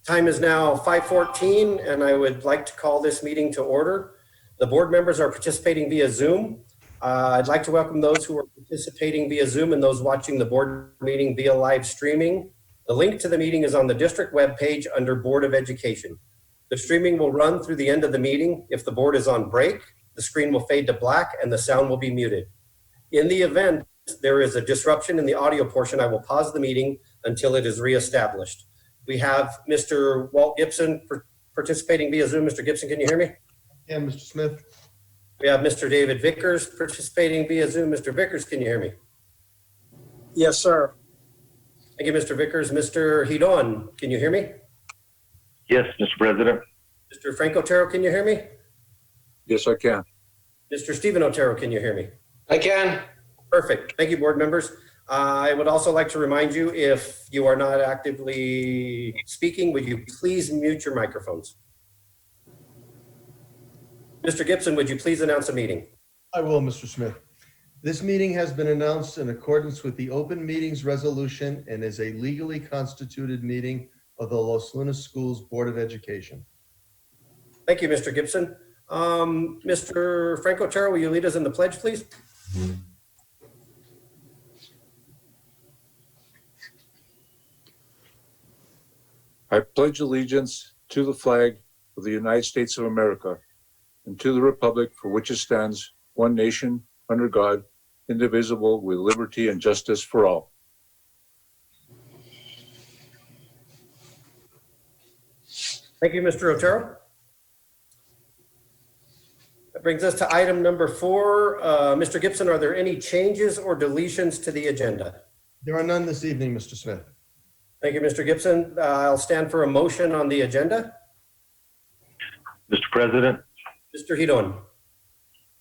Time is now 5:14, and I would like to call this meeting to order. The board members are participating via Zoom. I'd like to welcome those who are participating via Zoom and those watching the board meeting via live streaming. The link to the meeting is on the district webpage under Board of Education. The streaming will run through the end of the meeting. If the board is on break, the screen will fade to black and the sound will be muted. In the event there is a disruption in the audio portion, I will pause the meeting until it is reestablished. We have Mr. Walt Gibson participating via Zoom. Mr. Gibson, can you hear me? Yeah, Mr. Smith. We have Mr. David Vickers participating via Zoom. Mr. Vickers, can you hear me? Yes, sir. Thank you, Mr. Vickers. Mr. Hidon, can you hear me? Yes, Mr. President. Mr. Frank Otero, can you hear me? Yes, I can. Mr. Stephen Otero, can you hear me? I can. Perfect. Thank you, board members. I would also like to remind you, if you are not actively speaking, would you please mute your microphones? Mr. Gibson, would you please announce the meeting? I will, Mr. Smith. This meeting has been announced in accordance with the Open Meetings Resolution and is a legally constituted meeting of the Los Lunas Schools Board of Education. Thank you, Mr. Gibson. Mr. Frank Otero, will you lead us in the pledge, please? I pledge allegiance to the flag of the United States of America and to the republic for which it stands, one nation, under God, indivisible, with liberty and justice for all. Thank you, Mr. Otero. That brings us to item number 4. Mr. Gibson, are there any changes or deletions to the agenda? There are none this evening, Mr. Smith. Thank you, Mr. Gibson. I'll stand for a motion on the agenda. Mr. President, Mr. Hidon.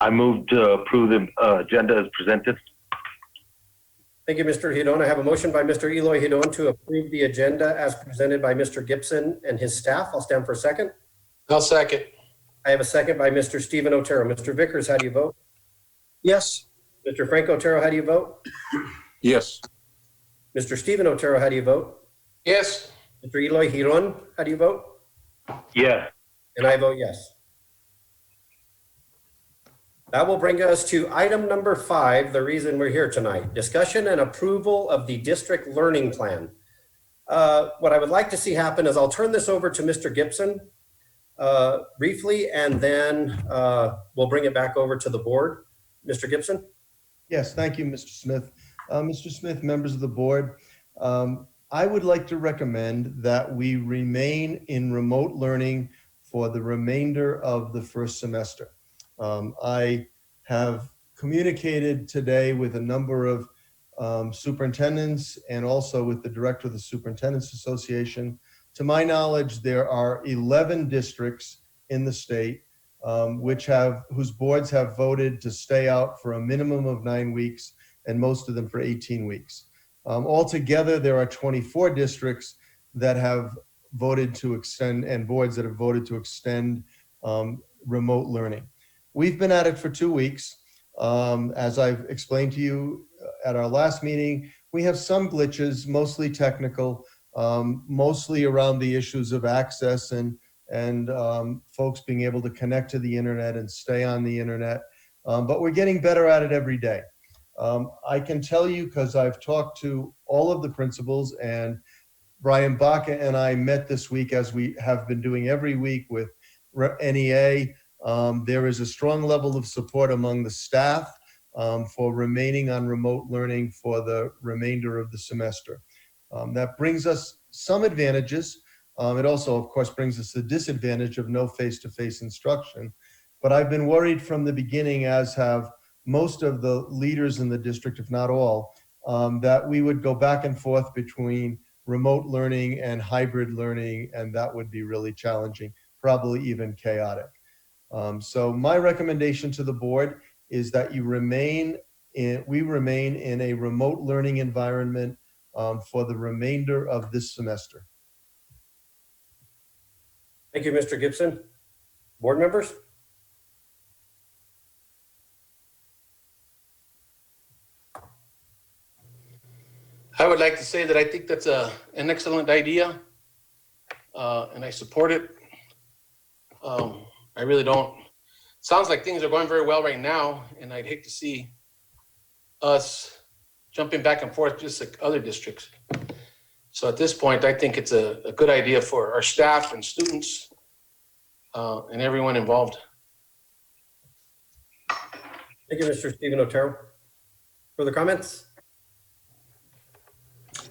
I move to approve the agenda as presented. Thank you, Mr. Hidon. I have a motion by Mr. Eloy Hidon to approve the agenda as presented by Mr. Gibson and his staff. I'll stand for a second. I'll second. I have a second by Mr. Stephen Otero. Mr. Vickers, how do you vote? Yes. Mr. Frank Otero, how do you vote? Yes. Mr. Stephen Otero, how do you vote? Yes. Mr. Eloy Hidon, how do you vote? Yes. And I vote yes. That will bring us to item number 5, the reason we're here tonight. Discussion and approval of the district learning plan. What I would like to see happen is I'll turn this over to Mr. Gibson briefly, and then we'll bring it back over to the board. Mr. Gibson? Yes, thank you, Mr. Smith. Mr. Smith, members of the board, I would like to recommend that we remain in remote learning for the remainder of the first semester. I have communicated today with a number of superintendents and also with the director of the Superintendents Association. To my knowledge, there are 11 districts in the state whose boards have voted to stay out for a minimum of 9 weeks, and most of them for 18 weeks. Altogether, there are 24 districts that have voted to extend, and boards that have voted to extend remote learning. We've been at it for 2 weeks. As I've explained to you at our last meeting, we have some glitches, mostly technical, mostly around the issues of access and folks being able to connect to the internet and stay on the internet. But we're getting better at it every day. I can tell you, because I've talked to all of the principals, and Brian Baca and I met this week, as we have been doing every week with NEA. There is a strong level of support among the staff for remaining on remote learning for the remainder of the semester. That brings us some advantages. It also, of course, brings us the disadvantage of no face-to-face instruction. But I've been worried from the beginning, as have most of the leaders in the district, if not all, that we would go back and forth between remote learning and hybrid learning, and that would be really challenging, probably even chaotic. So my recommendation to the board is that we remain in a remote learning environment for the remainder of this semester. Thank you, Mr. Gibson. Board members? I would like to say that I think that's an excellent idea. and I support it. I really don't. Sounds like things are going very well right now, and I'd hate to see us jumping back and forth just like other districts. So at this point, I think it's a good idea for our staff and students and everyone involved. Thank you, Mr. Stephen Otero. Further comments?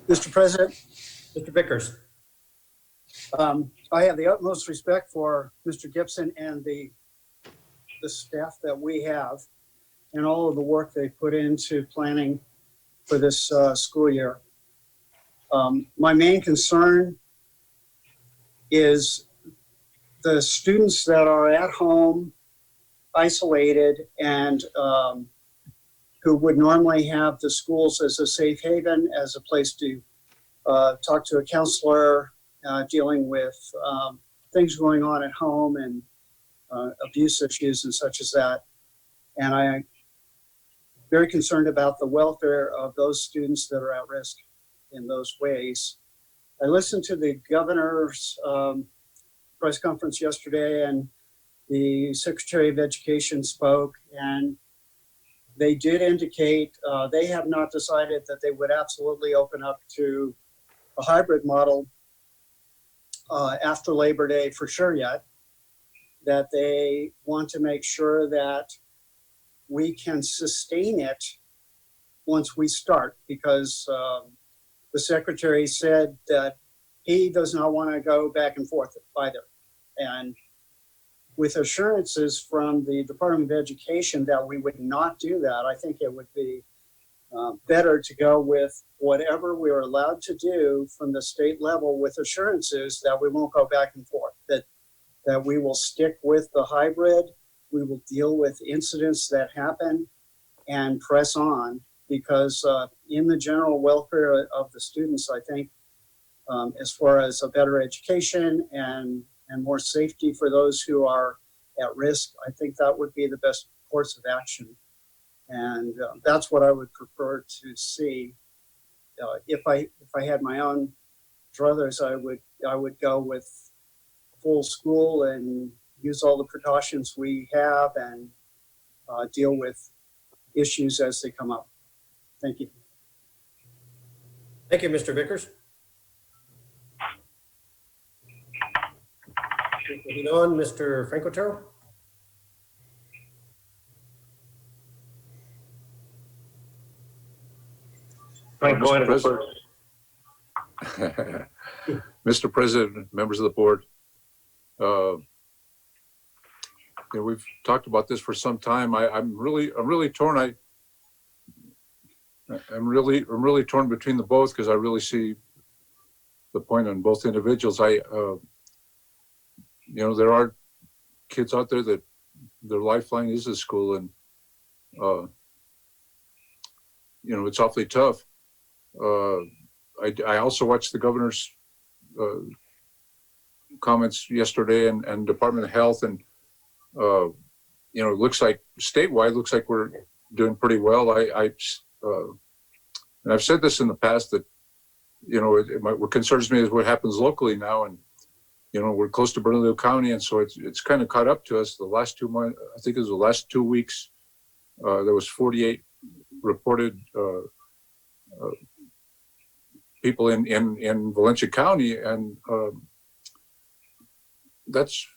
Mr. President, Mr. Vickers. I have the utmost respect for Mr. Gibson and the staff that we have and all of the work they put into planning for this school year. My main concern is the students that are at home, isolated, and who would normally have the schools as a safe haven, as a place to talk to a counselor, dealing with things going on at home and abuse issues and such as that. And I'm very concerned about the welfare of those students that are at risk in those ways. I listened to the governor's press conference yesterday, and the Secretary of Education spoke, and they did indicate they have not decided that they would absolutely open up to a hybrid model after Labor Day for sure yet, that they want to make sure that we can sustain it once we start, because the Secretary said that he does not want to go back and forth either. And with assurances from the Department of Education that we would not do that, I think it would be better to go with whatever we are allowed to do from the state level, with assurances that we won't go back and forth, that we will stick with the hybrid, we will deal with incidents that happen and press on, because in the general welfare of the students, I think as far as a better education and more safety for those who are at risk, I think that would be the best course of action. And that's what I would prefer to see. If I had my own druthers, I would go with full school and use all the precautions we have and deal with issues as they come up. Thank you. Thank you, Mr. Vickers. Moving on, Mr. Frank Otero. Frank, go ahead and go President. Mr. President, members of the board, we've talked about this for some time. I'm really torn. I'm really torn between the both, because I really see the point on both individuals. There are kids out there that their lifeline is the school, and it's awfully tough. I also watched the governor's comments yesterday and Department of Health, and it looks like statewide, looks like we're doing pretty well. And I've said this in the past that, what concerns me is what happens locally now. And, we're close to Bernalillo County. And so it's kind of caught up to us the last 2 months. I think it was the last 2 weeks. There was 48 reported people in Valencia County. And that's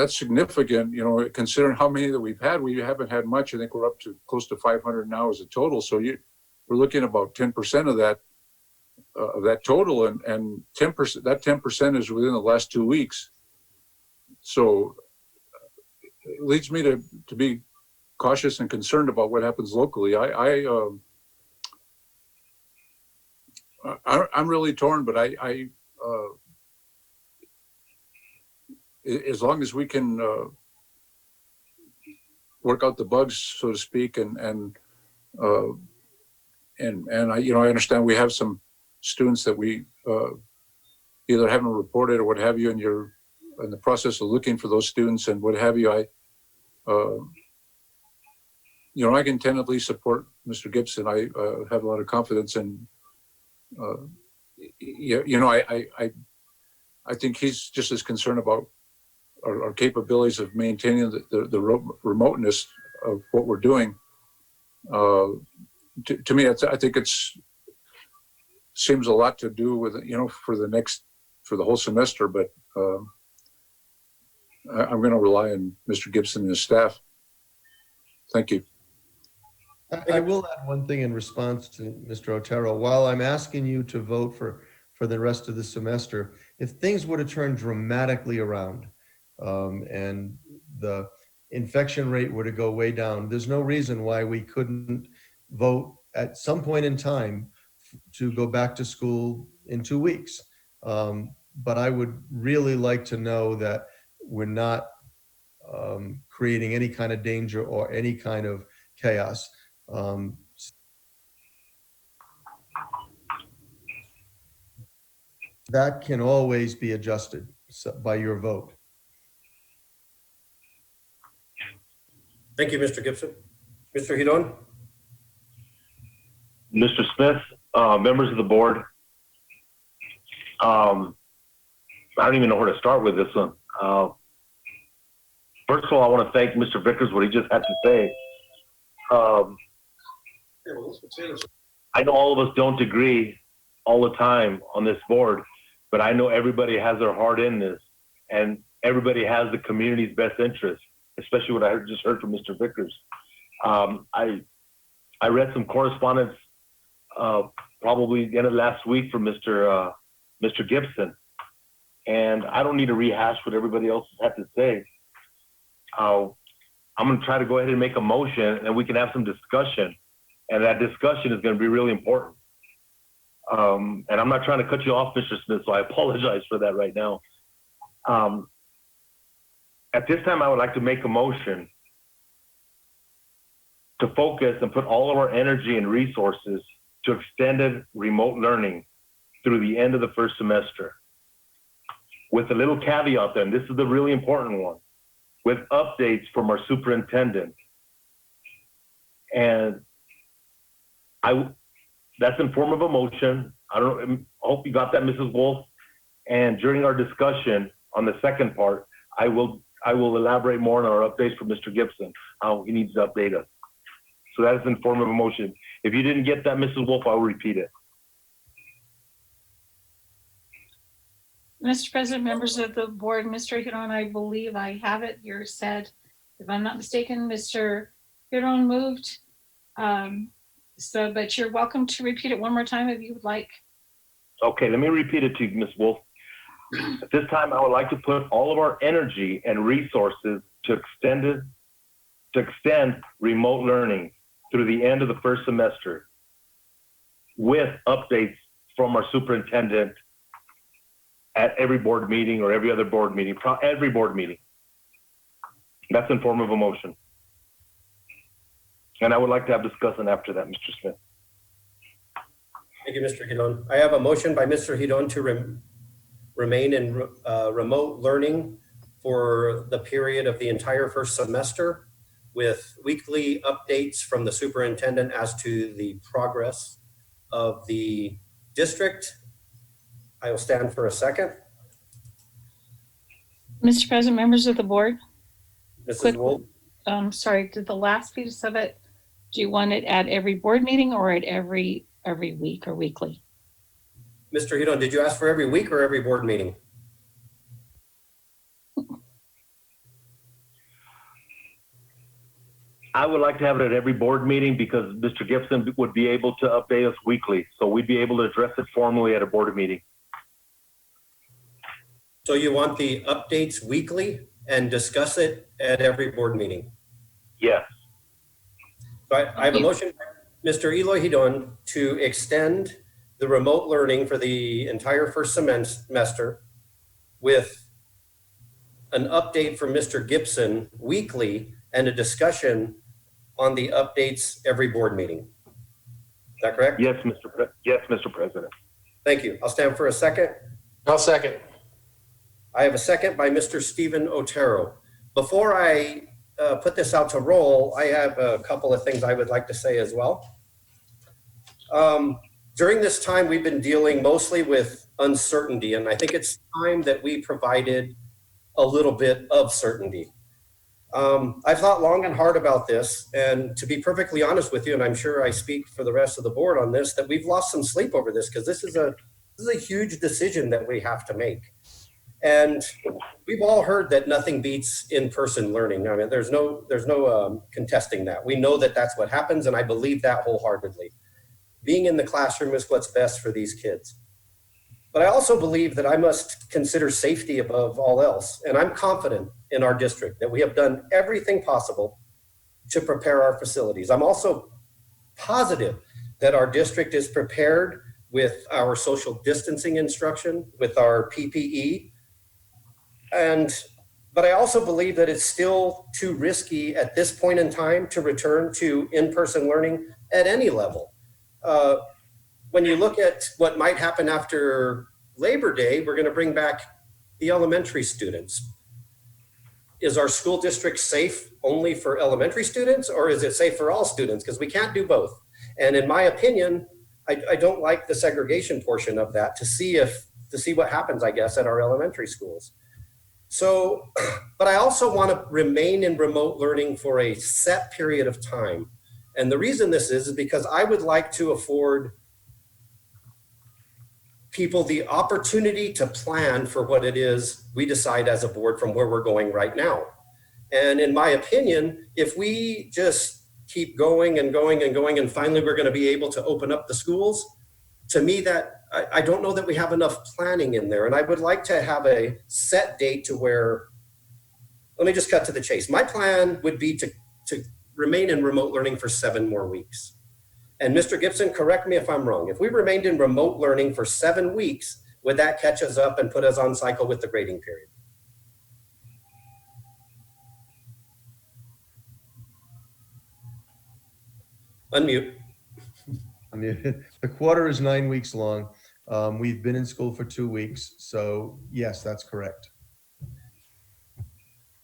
significant, considering how many that we've had. We haven't had much. I think we're up to close to 500 now as a total. So we're looking at about 10% of that total, and 10%, that 10% is within the last 2 weeks. So it leads me to be cautious and concerned about what happens locally. I'm really torn, but as long as we can work out the bugs, so to speak, and I understand we have some students that we either haven't reported or what have you, and you're in the process of looking for those students and what have you. I can tentatively support Mr. Gibson. I have a lot of confidence in I think he's just as concerned about our capabilities of maintaining the remoteness of what we're doing. To me, I think seems a lot to do with, for the whole semester, but I'm going to rely on Mr. Gibson and his staff. Thank you. I will add one thing in response to Mr. Otero. While I'm asking you to vote for the rest of the semester, if things were to turn dramatically around and the infection rate were to go way down, there's no reason why we couldn't vote at some point in time to go back to school in 2 weeks. But I would really like to know that we're not creating any kind of danger or any kind of chaos. That can always be adjusted by your vote. Thank you, Mr. Gibson. Mr. Hidon? Mr. Smith, members of the board, I don't even know where to start with this one. First of all, I want to thank Mr. Vickers, what he just had to say. I know all of us don't agree all the time on this board, but I know everybody has their heart in this, and everybody has the community's best interest, especially what I just heard from Mr. Vickers. I read some correspondence probably the end of last week from Mr. Gibson, and I don't need to rehash what everybody else has had to say. I'm going to try to go ahead and make a motion, and we can have some discussion, and that discussion is going to be really important. And I'm not trying to cut you off, Mr. Smith, so I apologize for that right now. At this time, I would like to make a motion to focus and put all of our energy and resources to extended remote learning through the end of the first semester. With a little caveat then, this is the really important one, with updates from our superintendent. And that's in form of a motion. I hope you got that, Mrs. Wolf. And during our discussion on the second part, I will elaborate more on our updates from Mr. Gibson, how he needs to update us. So that is in form of a motion. If you didn't get that, Mrs. Wolf, I will repeat it. Mr. President, members of the board, Mr. Hidon, I believe I have it. You said, if I'm not mistaken, Mr. Hidon moved. But you're welcome to repeat it one more time if you would like. Okay, let me repeat it to you, Ms. Wolf. At this time, I would like to put all of our energy and resources to extend remote learning through the end of the first semester with updates from our superintendent at every board meeting or every other board meeting, every board meeting. That's in form of a motion. And I would like to have discussion after that, Mr. Smith. Thank you, Mr. Hidon. I have a motion by Mr. Hidon to remain in remote learning for the period of the entire first semester with weekly updates from the superintendent as to the progress of the district. I will stand for a second. Mr. President, members of the board. Mrs. Wolf? Sorry, did the last piece of it, do you want it at every board meeting or at every week or weekly? Mr. Hidon, did you ask for every week or every board meeting? I would like to have it at every board meeting because Mr. Gibson would be able to update us weekly. So we'd be able to address it formally at a board meeting. So you want the updates weekly and discuss it at every board meeting? Yes. So I have a motion, Mr. Eloy Hidon, to extend the remote learning for the entire first semester with an update from Mr. Gibson weekly and a discussion on the updates every board meeting. Is that correct? Yes, Mr. President. Thank you. I'll stand for a second. I'll second. I have a second by Mr. Stephen Otero. Before I put this out to roll, I have a couple of things I would like to say as well. during this time, we've been dealing mostly with uncertainty, and I think it's time that we provided a little bit of certainty. I've thought long and hard about this, and to be perfectly honest with you, and I'm sure I speak for the rest of the board on this, that we've lost some sleep over this because this is a huge decision that we have to make. And we've all heard that nothing beats in-person learning. I mean, there's no contesting that. We know that that's what happens, and I believe that wholeheartedly. Being in the classroom is what's best for these kids. But I also believe that I must consider safety above all else. And I'm confident in our district that we have done everything possible to prepare our facilities. I'm also positive that our district is prepared with our social distancing instruction, with our PPE. But I also believe that it's still too risky at this point in time to return to in-person learning at any level. When you look at what might happen after Labor Day, we're going to bring back the elementary students. Is our school district safe only for elementary students, or is it safe for all students? Because we can't do both. And in my opinion, I don't like the segregation portion of that to see what happens, I guess, at our elementary schools. So, but I also want to remain in remote learning for a set period of time. And the reason this is because I would like to afford people the opportunity to plan for what it is we decide as a board from where we're going right now. And in my opinion, if we just keep going and going and going, and finally we're going to be able to open up the schools, to me that I don't know that we have enough planning in there. And I would like to have a set date to where, let me just cut to the chase. My plan would be to remain in remote learning for 7 more weeks. And Mr. Gibson, correct me if I'm wrong. If we remained in remote learning for 7 weeks, would that catch us up and put us on cycle with the grading period? Unmute. I mean, the quarter is 9 weeks long. We've been in school for 2 weeks. So yes, that's correct.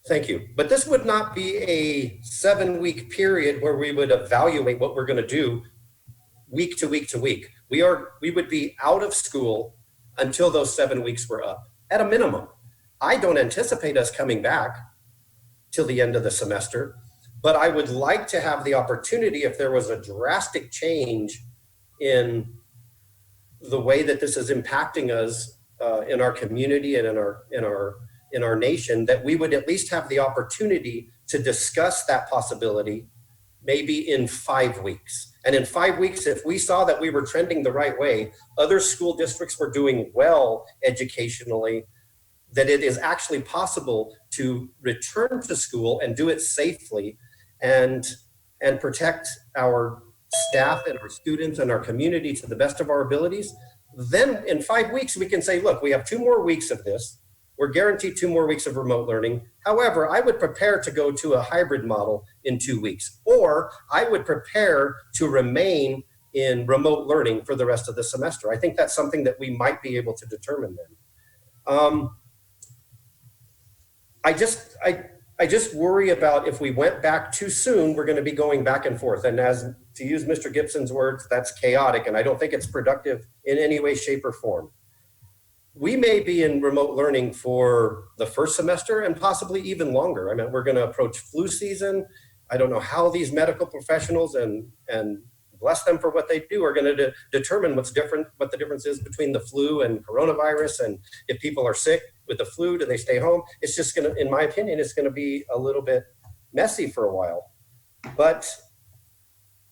Thank you. But this would not be a 7-week period where we would evaluate what we're going to do week to week to week. We would be out of school until those 7 weeks were up at a minimum. I don't anticipate us coming back till the end of the semester, but I would like to have the opportunity, if there was a drastic change in the way that this is impacting us in our community and in our nation, that we would at least have the opportunity to discuss that possibility maybe in 5 weeks. And in 5 weeks, if we saw that we were trending the right way, other school districts were doing well educationally, that it is actually possible to return to school and do it safely and protect our staff and our students and our community to the best of our abilities, then in 5 weeks, we can say, look, we have 2 more weeks of this. We're guaranteed 2 more weeks of remote learning. However, I would prepare to go to a hybrid model in 2 weeks, or I would prepare to remain in remote learning for the rest of the semester. I think that's something that we might be able to determine then. I just worry about if we went back too soon, we're going to be going back and forth. And as to use Mr. Gibson's words, that's chaotic. And I don't think it's productive in any way, shape, or form. We may be in remote learning for the first semester and possibly even longer. I mean, we're going to approach flu season. I don't know how these medical professionals, and bless them for what they do, are going to determine what the difference is between the flu and coronavirus. And if people are sick with the flu, do they stay home? It's just going to, in my opinion, it's going to be a little bit messy for a while. But,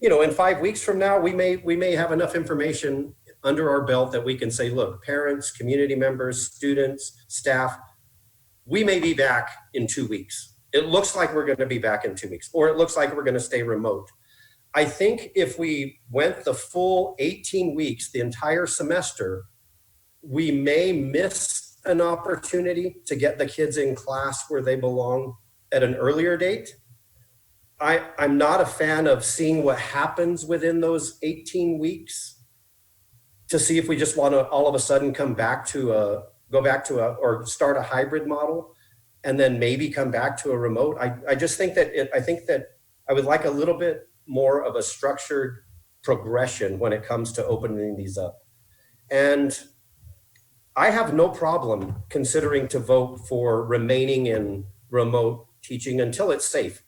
you know, in 5 weeks from now, we may have enough information under our belt that we can say, look, parents, community members, students, staff, we may be back in 2 weeks. It looks like we're going to be back in 2 weeks, or it looks like we're going to stay remote. I think if we went the full 18 weeks, the entire semester, we may miss an opportunity to get the kids in class where they belong at an earlier date. I'm not a fan of seeing what happens within those 18 weeks to see if we just want to all of a sudden go back to or start a hybrid model and then maybe come back to a remote. I just think that I would like a little bit more of a structured progression when it comes to opening these up. And I have no problem considering to vote for remaining in remote teaching until it's safe.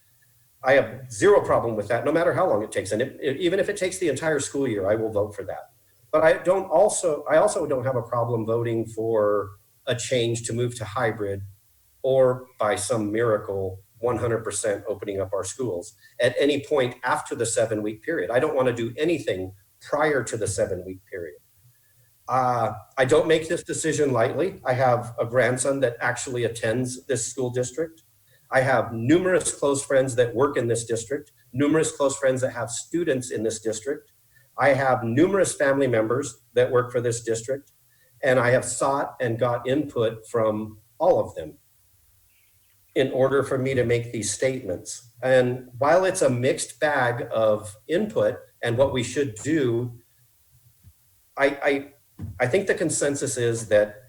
I have zero problem with that, no matter how long it takes. And even if it takes the entire school year, I will vote for that. But I also don't have a problem voting for a change to move to hybrid, or by some miracle, 100% opening up our schools at any point after the 7-week period. I don't want to do anything prior to the 7-week period. I don't make this decision lightly. I have a grandson that actually attends this school district. I have numerous close friends that work in this district, numerous close friends that have students in this district. I have numerous family members that work for this district, and I have sought and got input from all of them in order for me to make these statements. And while it's a mixed bag of input and what we should do, I think the consensus is that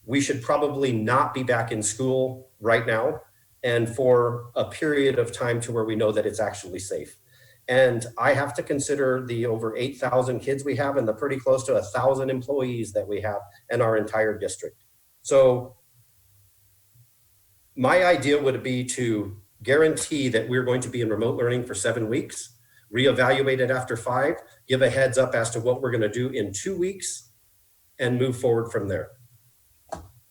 we should probably not be back in school right now and for a period of time to where we know that it's actually safe. And I have to consider the over 8,000 kids we have and the pretty close to 1,000 employees that we have in our entire district. So my idea would be to guarantee that we're going to be in remote learning for 7 weeks, reevaluate it after 5, give a heads up as to what we're going to do in 2 weeks, and move forward from there.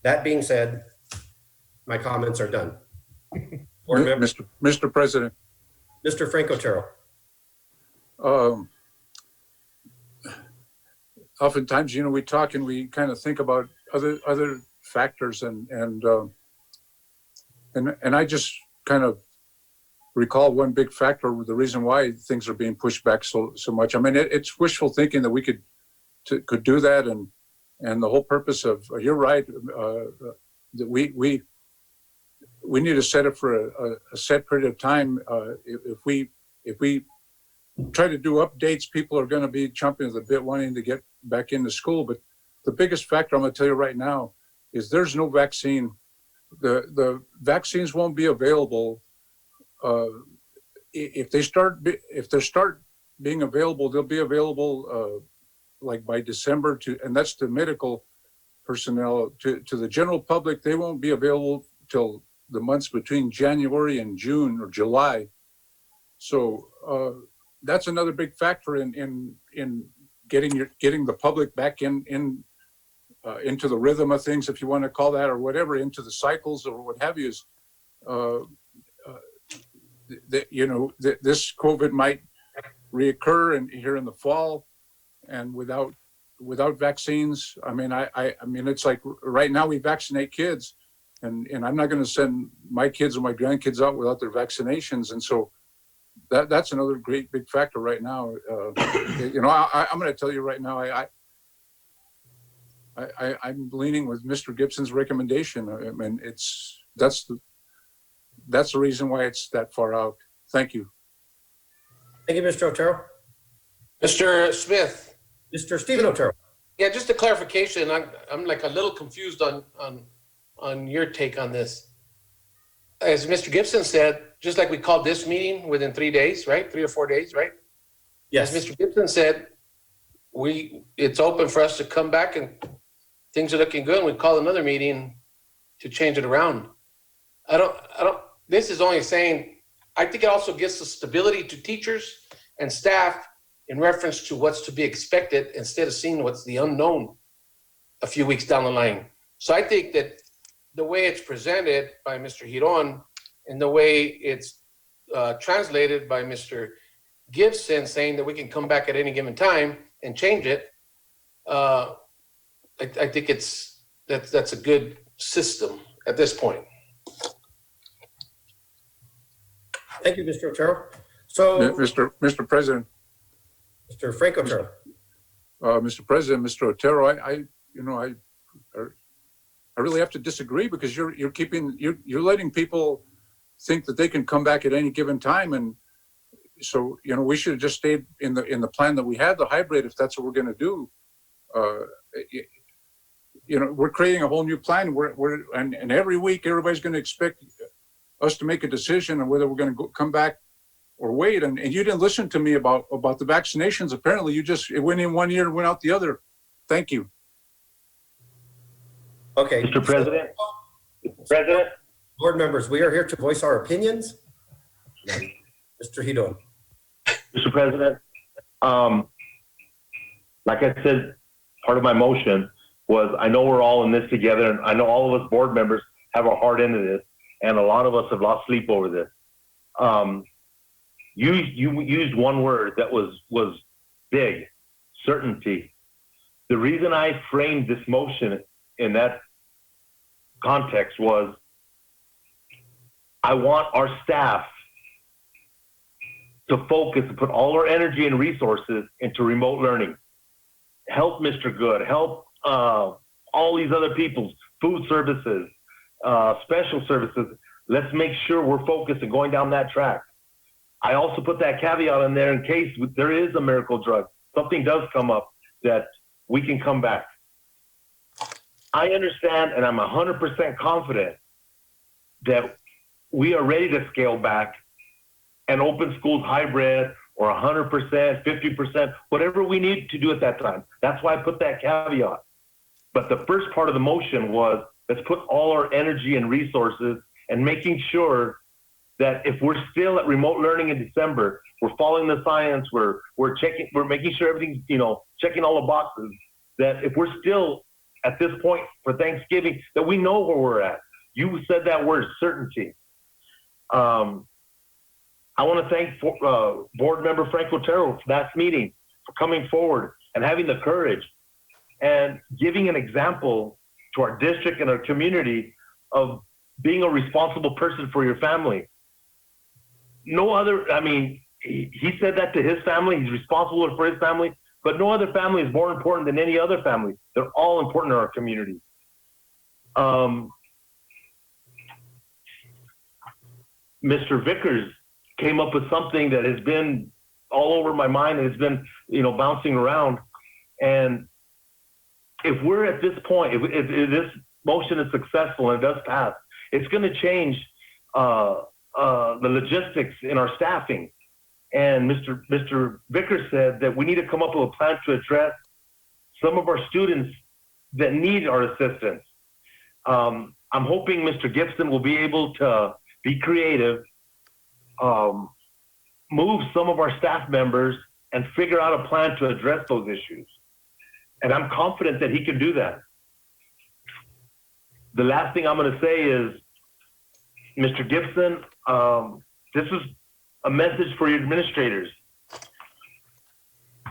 That being said, my comments are done. Board member, Mr. President. Mr. Frank Otero. Oftentimes, we talk and we kind of think about other factors, and I just kind of recall one big factor, the reason why things are being pushed back so much. I mean, it's wishful thinking that we could do that, and the whole purpose of, you're right, that we need to set it for a set period of time. If we try to do updates, people are going to be chomping at the bit wanting to get back into school. But the biggest factor I'm going to tell you right now is there's no vaccine. The vaccines won't be available. If they start being available, they'll be available like by December and that's the medical personnel. To the general public, they won't be available till the months between January and June or July. So that's another big factor in getting the public back into the rhythm of things, if you want to call that, or whatever, into the cycles or what have you. Is this COVID might reoccur here in the fall, and without vaccines. I mean, I mean, it's like right now we vaccinate kids, and I'm not going to send my kids or my grandkids out without their vaccinations, and so that's another great big factor right now. I'm going to tell you right now, I'm leaning with Mr. Gibson's recommendation. I mean, that's the reason why it's that far out. Thank you. Thank you, Mr. Otero. Mr. Smith. Mr. Stephen Otero. Yeah, just a clarification. I'm like a little confused on your take on this. As Mr. Gibson said, just like we called this meeting within 3 days, right? 3 or 4 days, right? Yes. As Mr. Gibson said, it's open for us to come back and things are looking good. And we call another meeting to change it around. This is only saying, I think it also gives the stability to teachers and staff in reference to what's to be expected instead of seeing what's the unknown a few weeks down the line. So I think that the way it's presented by Mr. Giron and the way it's translated by Mr. Gibson, saying that we can come back at any given time and change it, I think that's a good system at this point. Thank you, Mr. Otero. So, Mr. President. Mr. Frank Otero. Mr. President, Mr. Otero, I really have to disagree, because you're letting people think that they can come back at any given time, and so we should have just stayed in the plan that we had, the hybrid, if that's what we're going to do. We're creating a whole new plan. And every week everybody's going to expect us to make a decision on whether we're going to come back or wait. And you didn't listen to me about the vaccinations. Apparently it went in one ear and went out the other. Thank you. Okay. Mr. President, President, Board members, we are here to voice our opinions. Mr. Hidon. Mr. President, like I said, part of my motion was I know we're all in this together, and I know all of us board members have our heart into this, and a lot of us have lost sleep over this. You used one word that was big, certainty. The reason I framed this motion in that context was I want our staff to focus and put all our energy and resources into remote learning. Help Mr. Good, help all these other people, food services, special services. Let's make sure we're focused and going down that track. I also put that caveat in there in case there is a miracle drug, something does come up that we can come back. I understand, and I'm 100% confident that we are ready to scale back and open schools hybrid or 100%, 50%, whatever we need to do at that time. That's why I put that caveat. But the first part of the motion was, let's put all our energy and resources and making sure that if we're still at remote learning in December, we're following the science, we're making sure everything's, checking all the boxes, that if we're still at this point for Thanksgiving, that we know where we're at. You said that word, certainty. I want to thank board member Frank Otero for that meeting, for coming forward and having the courage and giving an example to our district and our community of being a responsible person for your family. No other, he said that to his family, he's responsible for his family, but no other family is more important than any other family. They're all important in our community. Mr. Vickers came up with something that has been all over my mind and has been, bouncing around. And if we're at this point, if this motion is successful and it does pass, it's going to change the logistics in our staffing. And Mr. Vickers said that we need to come up with a plan to address some of our students that need our assistance. I'm hoping Mr. Gibson will be able to be creative, move some of our staff members and figure out a plan to address those issues. And I'm confident that he can do that. The last thing I'm going to say is, Mr. Gibson, this is a message for your administrators.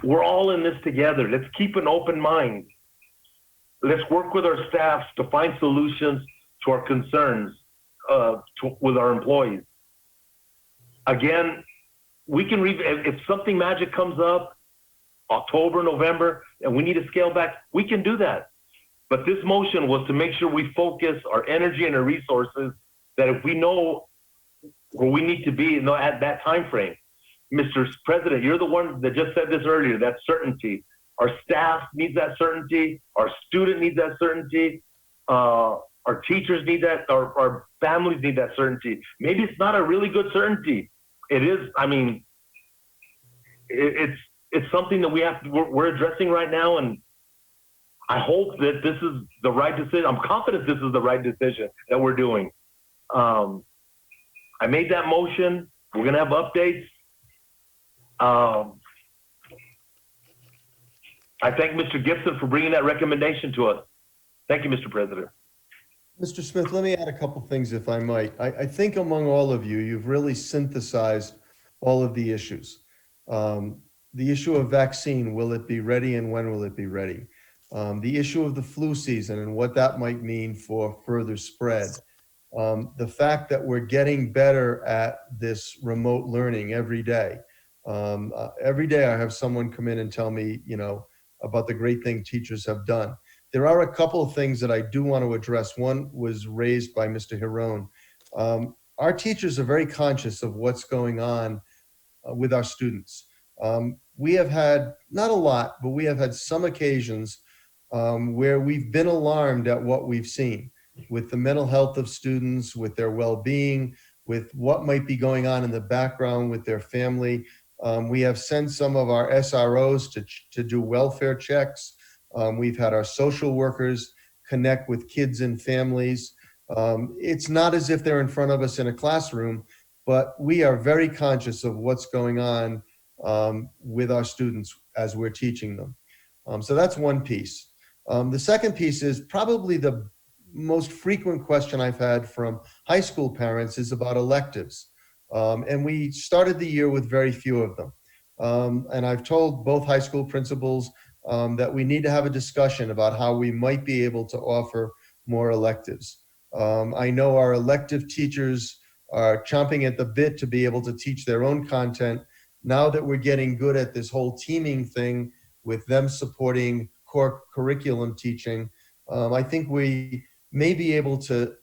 We're all in this together. Let's keep an open mind. Let's work with our staffs to find solutions to our concerns with our employees. Again, we can if something magic comes up, October, November, and we need to scale back, we can do that. But this motion was to make sure we focus our energy and our resources, that if we know where we need to be at that time frame. Mr. President, you're the one that just said this earlier, that certainty. Our staff needs that certainty. Our student needs that certainty. Our teachers need that. Our families need that certainty. Maybe it's not a really good certainty. It is, it's something that we're addressing right now, and I hope that this is the right decision. I'm confident this is the right decision that we're doing. I made that motion. We're going to have updates. I thank Mr. Gibson for bringing that recommendation to us. Thank you, Mr. President. Mr. Smith, let me add a couple things, if I might. I think among all of you, you've really synthesized all of the issues. The issue of vaccine, will it be ready and when will it be ready? The issue of the flu season and what that might mean for further spread. The fact that we're getting better at this remote learning every day. Every day I have someone come in and tell me, about the great thing teachers have done. There are a couple of things that I do want to address. One was raised by Mr. Hiron. Our teachers are very conscious of what's going on with our students. We have had, not a lot, but we have had some occasions where we've been alarmed at what we've seen with the mental health of students, with their well-being, with what might be going on in the background with their family. We have sent some of our SROs to do welfare checks. We've had our social workers connect with kids and families. It's not as if they're in front of us in a classroom, but we are very conscious of what's going on with our students as we're teaching them. So that's one piece. The second piece is probably the most frequent question I've had from high school parents is about electives. And we started the year with very few of them. And I've told both high school principals that we need to have a discussion about how we might be able to offer more electives. I know our elective teachers are chomping at the bit to be able to teach their own content. Now that we're getting good at this whole teaming thing with them supporting core curriculum teaching, I think we may be able to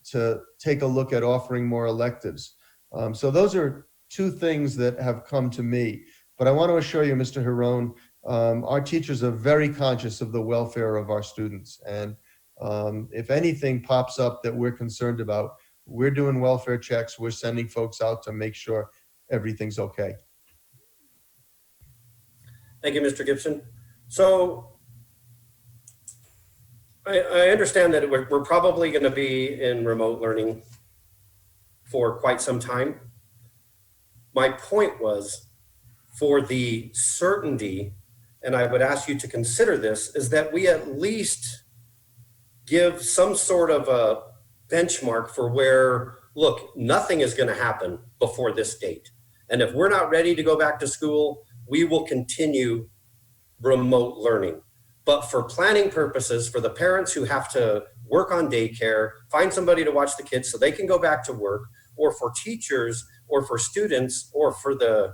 take a look at offering more electives. So those are two things that have come to me. But I want to assure you, Mr. Hiron, our teachers are very conscious of the welfare of our students. And if anything pops up that we're concerned about, we're doing welfare checks. We're sending folks out to make sure everything's okay. Thank you, Mr. Gibson. So I understand that we're probably going to be in remote learning for quite some time. My point was, for the certainty, and I would ask you to consider this, is that we at least give some sort of a benchmark for where, look, nothing is going to happen before this date. And if we're not ready to go back to school, we will continue remote learning. But for planning purposes, for the parents who have to work on daycare, find somebody to watch the kids so they can go back to work, or for teachers, or for students, or for the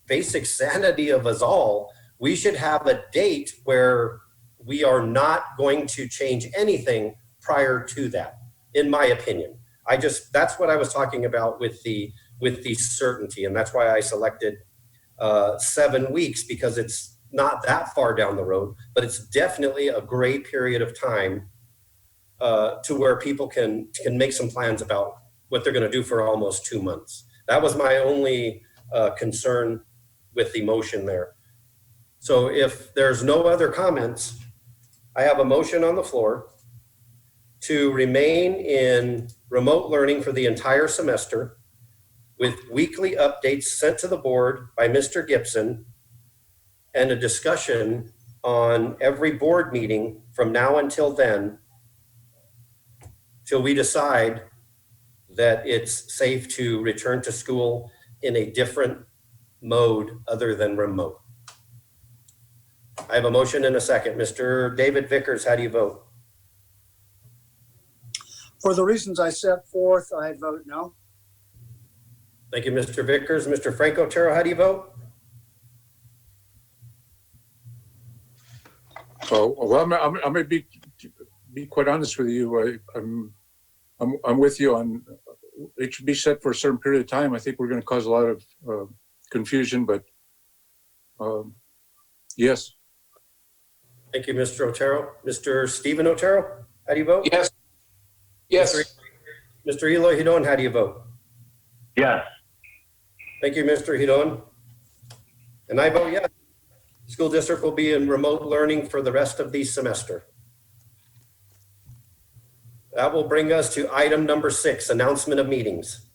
basic sanity of us all, we should have a date where we are not going to change anything prior to that, in my opinion. That's what I was talking about with the certainty, and that's why I selected 7 weeks, because it's not that far down the road, but it's definitely a gray period of time to where people can make some plans about what they're going to do for almost 2 months. That was my only concern with the motion there. So if there's no other comments, I have a motion on the floor to remain in remote learning for the entire semester with weekly updates sent to the board by Mr. Gibson and a discussion on every board meeting from now until then, till we decide that it's safe to return to school in a different mode other than remote. I have a motion and a second. Mr. David Vickers, how do you vote? For the reasons I set forth, I vote no. Thank you, Mr. Vickers. Mr. Frank Otero, how do you vote? Oh, well, I'm going to be quite honest with you. I'm with you on it should be set for a certain period of time. I think we're going to cause a lot of confusion, but yes. Thank you, Mr. Otero. Mr. Stephen Otero, how do you vote? Yes. Yes. Mr. Eloy Hidon, how do you vote? Yes. Thank you, Mr. Hidon. And I vote yes. School district will be in remote learning for the rest of the semester. That will bring us to item number 6, announcement of meetings.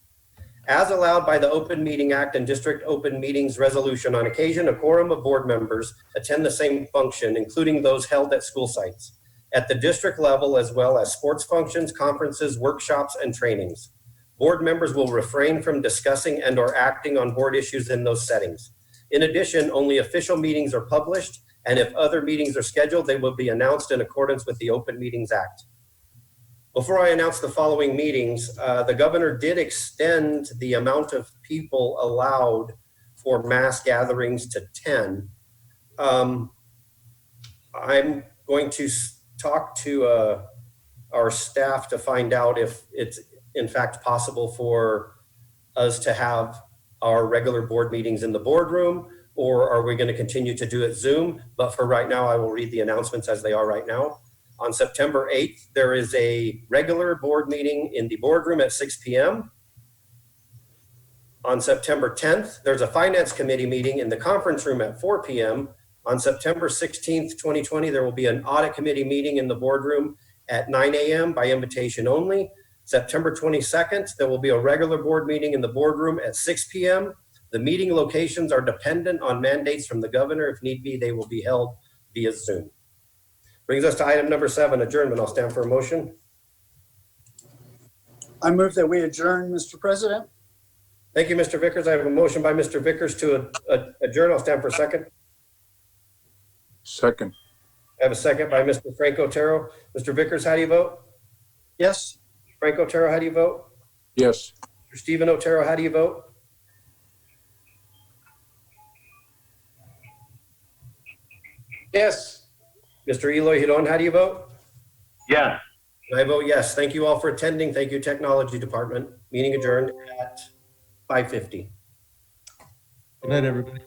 As allowed by the Open Meeting Act and District Open Meetings Resolution, on occasion, a quorum of board members attend the same function, including those held at school sites, at the district level, as well as sports functions, conferences, workshops, and trainings. Board members will refrain from discussing and or acting on board issues in those settings. In addition, only official meetings are published, and if other meetings are scheduled, they will be announced in accordance with the Open Meetings Act. Before I announce the following meetings, the governor did extend the amount of people allowed for mass gatherings to 10. I'm going to talk to our staff to find out if it's in fact possible for us to have our regular board meetings in the boardroom, or are we going to continue to do it Zoom? But for right now, I will read the announcements as they are right now. On September 8th, there is a regular board meeting in the boardroom at 6 p.m. on September 10th. There's a Finance Committee meeting in the conference room at 4 p.m. On September 16th, 2020, there will be an Audit Committee meeting in the boardroom at 9 a.m. by invitation only. September 22nd, there will be a regular board meeting in the boardroom at 6 p.m. The meeting locations are dependent on mandates from the governor. If need be, they will be held via Zoom. Brings us to item number 7, adjournment. I'll stand for a motion. I move that we adjourn, Mr. President. Thank you, Mr. Vickers. I have a motion by Mr. Vickers to adjourn. I'll stand for a second. Second. I have a second by Mr. Frank Otero. Mr. Vickers, how do you vote? Yes. Frank Otero, how do you vote? Yes. Mr. Stephen Otero, how do you vote? Yes. Mr. Eloy Hiron, how do you vote? Yes. I vote yes. Thank you all for attending. Thank you, Technology Department. Meeting adjourned at 5:50. Good night, everybody.